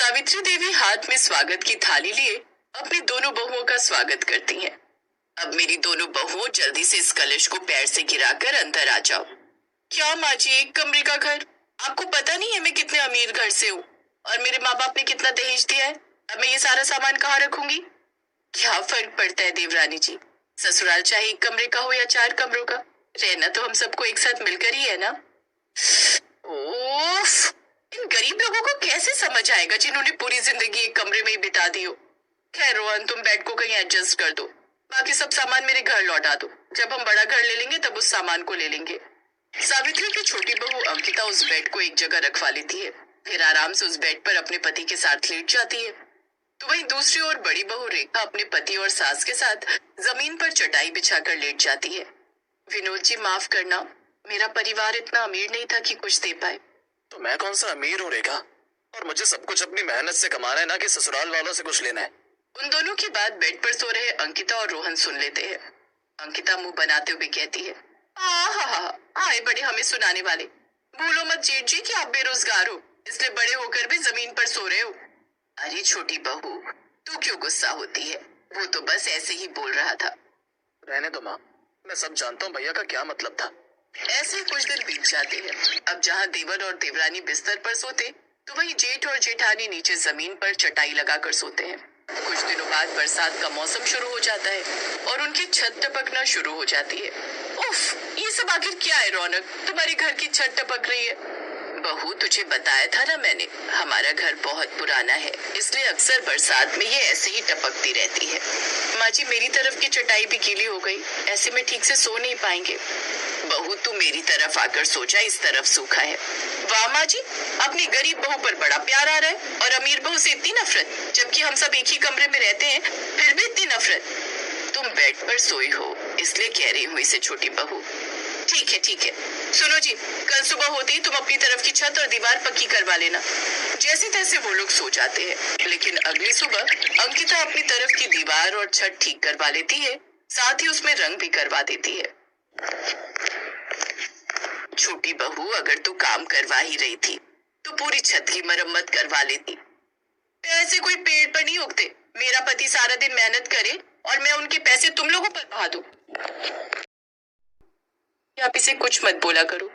सावित्री देवी हाथ में स्वागत की थाली लिए अपनी दोनों बहुओं का स्वागत करती हैं। अब मेरी दोनों बहुओं जल्दी से इस कलश को पैर से गिराकर अंदर आ जाओ। क्या माँ जी, एक कमरे का घर? आपको पता नहीं है मैं कितने अमीर घर से हूँ और मेरे माँ बाप ने कितना दहेज दिया है। अब मैं ये सारा सामान कहाँ रखूंगी? क्या फर्क पड़ता है देवरानी जी, ससुराल चाहे एक कमरे का हो या 4 कमरों का, रहना तो हम सबको एक साथ मिलकर ही है ना। ओफ, इन गरीब लोगों को कैसे समझ आएगा जिन्होंने पूरी जिंदगी एक कमरे में ही बिता दी हो। खैर रोहन, तुम बेड को कहीं एडजस्ट कर दो, बाकी सब सामान मेरे घर लौटा दो। जब हम बड़ा घर ले लेंगे तब उस सामान को ले लेंगे। सावित्री की छोटी बहू अंकिता उस बेड को एक जगह रखवा लेती है, फिर आराम से उस बेड पर अपने पति के साथ लेट जाती है। तो वहीं दूसरी ओर बड़ी बहू रेखा अपने पति और सास के साथ जमीन पर चटाई बिछाकर लेट जाती है। विनोद जी, माफ करना, मेरा परिवार इतना अमीर नहीं था कि कुछ दे पाए। तो मैं कौन सा अमीर हूँ रेखा, और मुझे सब कुछ अपनी मेहनत से कमाना है, ना कि ससुराल वालों से कुछ लेना है। उन दोनों की बात बेड पर सो रहे अंकिता और रोहन सुन लेते हैं। अंकिता मुंह बनाते हुए कहती है, आए बड़े हमें सुनाने वाले। भूलो मत जेठ जी कि आप बेरोजगार हो, इसलिए बड़े होकर भी जमीन पर सो रहे हो। अरे छोटी बहू, तू क्यों गुस्सा होती है? वो तो बस ऐसे ही बोल रहा था। रहने दो माँ, मैं सब जानता हूँ भैया का क्या मतलब था। ऐसे ही कुछ दिन बीत जाते हैं। अब जहाँ देवर और देवरानी बिस्तर पर सोते, तो वहीं जेठ और जेठानी नीचे जमीन पर चटाई लगाकर सोते हैं। कुछ दिनों बाद बरसात का मौसम शुरू हो जाता है और उनकी छत टपकना शुरू हो जाती है। उफ, ये सब आखिर क्या है रौनक, तुम्हारी घर की छत टपक रही है। बहू, तुझे बताया था ना मैंने, हमारा घर बहुत पुराना है, इसलिए अक्सर बरसात में ये ऐसे ही टपकती रहती है। माँ जी, मेरी तरफ की चटाई भी गीली हो गई, ऐसे में ठीक से सो नहीं पाएंगे। बहू, तू मेरी तरफ आकर सो जा, इस तरफ सूखा है। वाह माँ जी, अपनी गरीब बहू पर बड़ा प्यार आ रहा है और अमीर बहू से इतनी नफरत, जबकि हम सब एक ही कमरे में रहते हैं, फिर भी इतनी नफरत। तुम बेड पर सोई हो इसलिए कह रही हूँ इसे छोटी बहू। ठीक है, सुनो जी, कल सुबह होते ही तुम अपनी तरफ की छत और दीवार पक्की करवा लेना। जैसे तैसे वो लोग सो जाते हैं, लेकिन अगली सुबह अंकिता अपनी तरफ की दीवार और छत ठीक करवा लेती है, साथ ही उसमें रंग भी करवा देती है। छोटी बहू, अगर तू काम करवा ही रही थी तो पूरी छत की मरम्मत करवा लेती। पैसे कोई पेड़ पर नहीं उगते। मेरा पति सारा दिन मेहनत करे और मैं उनके पैसे तुम लोगों पर बहा दूं। आप इसे कुछ मत बोला करो।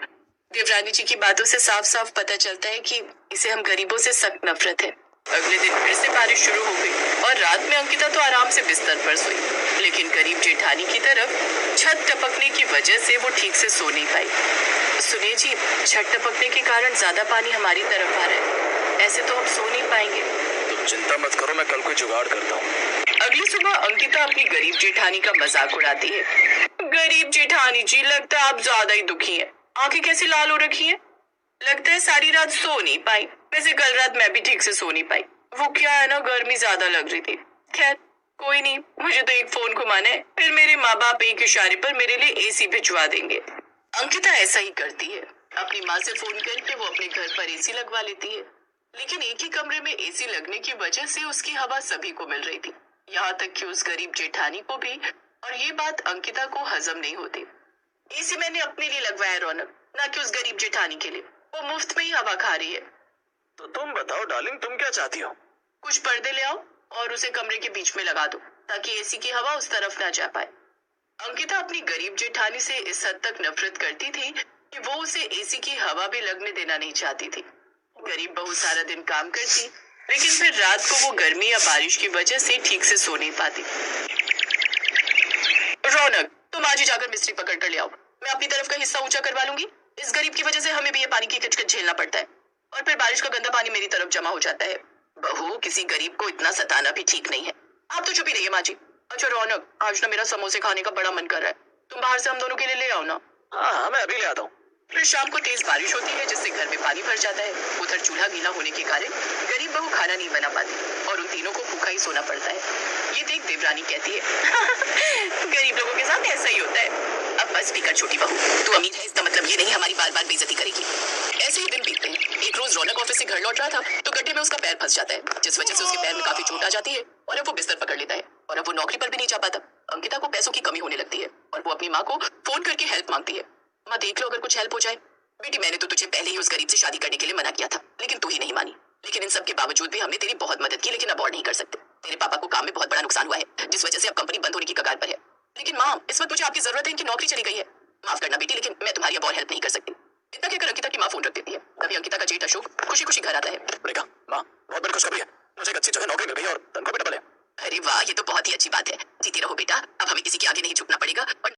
देवरानी जी की बातों से साफ साफ पता चलता है कि इसे हम गरीबों से सख्त नफरत है। अगले दिन फिर से बारिश शुरू हो गई और रात में अंकिता तो आराम से बिस्तर पर सोई, लेकिन गरीब जेठानी की तरफ छत टपकने की वजह से वो ठीक से सो नहीं पाई। सुनिए जी, छत टपकने के कारण ज्यादा पानी हमारी तरफ आ रहा है, ऐसे तो हम सो नहीं पाएंगे। तुम चिंता मत करो, मैं कल कोई जुगाड़ करता हूँ। अगली सुबह अंकिता अपनी गरीब जेठानी का मजाक उड़ाती है। गरीब जेठानी जी, लगता है आप ज्यादा ही दुखी हैं। आंखें कैसी लाल हो रखी हैं? लगता है सारी रात सो नहीं पाई। वैसे कल रात मैं भी ठीक से सो नहीं पाई, वो क्या है ना, गर्मी ज्यादा लग रही थी। खैर कोई नहीं, मुझे तो एक फोन घुमाना है, फिर मेरे माँ बाप एक इशारे पर मेरे लिए एसी भिजवा देंगे। अंकिता ऐसा ही करती है। अपनी माँ से फोन करके वो अपने घर पर एसी लगवा लेती है, लेकिन एक ही कमरे में एसी लगने की वजह से उसकी हवा सभी को मिल रही थी, यहाँ तक कि उस गरीब जेठानी को भी। और ये बात अंकिता को हजम नहीं होती। एसी मैंने अपने लिए लगवाया रौनक, ना कि उस गरीब जेठानी के लिए। वो मुफ्त में ही हवा खा रही है। तो तुम बताओ डार्लिंग, तुम क्या चाहती हो? कुछ पर्दे ले आओ और उसे कमरे के बीच में लगा दो, ताकि एसी की हवा उस तरफ ना जा पाए। अंकिता अपनी गरीब जेठानी से इस हद तक नफरत करती थी कि वो उसे एसी की हवा भी लगने देना नहीं चाहती थी। गरीब बहू सारा दिन काम करती, लेकिन फिर रात को वो गर्मी या बारिश की वजह से ठीक से सो नहीं पाती। रौनक, तुम आज ही जाकर मिस्त्री पकड़ कर ले आओ, मैं अपनी तरफ का हिस्सा ऊंचा करवा लूंगी। इस गरीब की वजह से हमें भी ये पानी की किचकिच झेलना पड़ता है और फिर बारिश का गंदा पानी मेरी तरफ जमा हो जाता है। बहू, किसी गरीब को इतना सताना भी ठीक नहीं है। आप तो चुप ही रहिए माँ जी। अच्छा रौनक, आज ना मेरा समोसे खाने का बड़ा मन कर रहा है, तुम बाहर से हम दोनों के लिए ले आओ ना। हाँ, मैं अभी ले आता हूँ। फिर शाम को तेज बारिश होती है, जिससे घर में पानी भर जाता है। उधर चूल्हा गीला होने के कारण गरीब बहू खाना नहीं बना पाती और उन तीनों को भूखा ही सोना पड़ता है। ये देख देवरानी कहती है गरीब लोगों के साथ ऐसा ही होता है। अब बस भी कर छोटी बहू, तू अमीर है इसका मतलब ये नहीं हमारी बार बार बेइज्जती करेगी। ऐसे ही दिन बीतते हैं। एक रोज रौनक ऑफिस से घर लौट रहा था तो गड्ढे में उसका पैर फंस जाता है, जिस वजह से उसके पैर में काफी चोट आ जाती है और अब वो बिस्तर पकड़ लेता है और अब वो नौकरी पर भी नहीं जा पाता। अंकिता को पैसों की कमी होने लगती है और वो अपनी माँ को फोन करके हेल्प मांगती है। माँ देख लो, अगर कुछ हेल्प हो जाए। बेटी, मैंने तो तुझे पहले ही उस गरीब से शादी करने के लिए मना किया था, लेकिन तू ही नहीं मानी। लेकिन इन सब के बावजूद भी हमने तेरी बहुत मदद की, लेकिन अबॉर्ड नहीं कर सकते। तेरे पापा को काम में बहुत बड़ा नुकसान हुआ है, जिस वजह से अब कंपनी बंद होने की कगार पर है। लेकिन माँ, इस वक्त मुझे आपकी जरूरत है, इनकी नौकरी चली गई है। माफ करना बेटी, लेकिन मैं तुम्हारी अब और हेल्प नहीं कर सकती। इतना कहकर अंकिता की माँ फोन रख देती है। तभी अंकिता का जेठ अशोक खुशी खुशी घर आता है। रेखा, माँ, बहुत बड़ी खुशखबरी है। मुझे एक अच्छी जो है नौकरी मिल गई और तनख्वाह भी डबल है। अरे वाह, ये तो बहुत ही अच्छी बात है। जीती रहो बेटा, अब हमें किसी के आगे नहीं झुकना पड़ेगा और